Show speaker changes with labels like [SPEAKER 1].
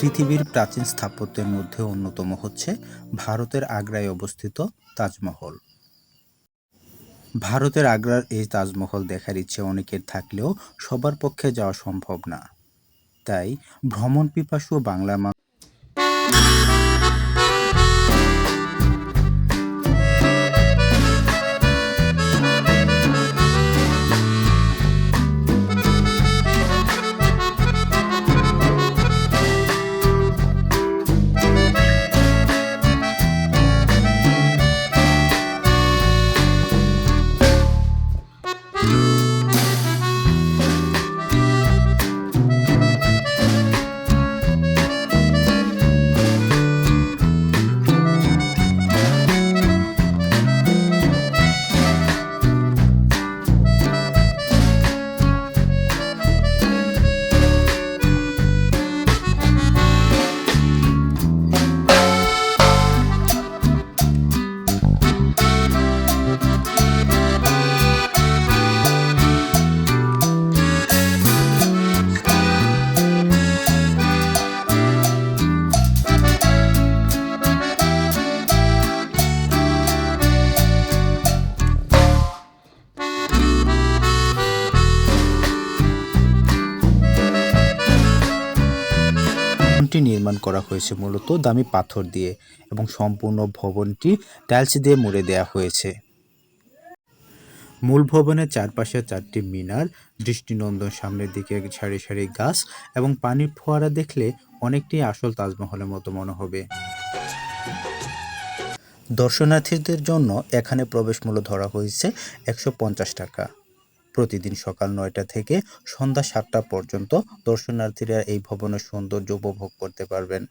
[SPEAKER 1] পৃথিবীর প্রাচীন স্থাপত্যের মধ্যে অন্যতম হচ্ছে ভারতের আগ্রায় অবস্থিত তাজমহল। ভারতের আগ্রার এই তাজমহল দেখার ইচ্ছে অনেকের থাকলেও সবার পক্ষে যাওয়া সম্ভব না। তাই ভ্রমণ পিপাসু বাংলার মানুষ ভবনটি নির্মাণ করা হয়েছে মূলত দামি পাথর দিয়ে এবং সম্পূর্ণ ভবনটি টাইলস দিয়ে মুড়ে দেওয়া হয়েছে। মূল ভবনের চারপাশে চারটি মিনার, দৃষ্টিনন্দন সামনের দিকে সারি সারি গাছ এবং পানির ফোয়ারা দেখলে অনেকটি আসল তাজমহলের মতো মনে হবে। দর্শনার্থীদের জন্য এখানে প্রবেশ মূল্য ধরা হয়েছে ১৫০ টাকা। প্রতিদিন সকাল ৯টা থেকে সন্ধ্যা ৭টা পর্যন্ত দর্শনার্থীরা এই ভবনের সৌন্দর্য উপভোগ করতে পারবেন।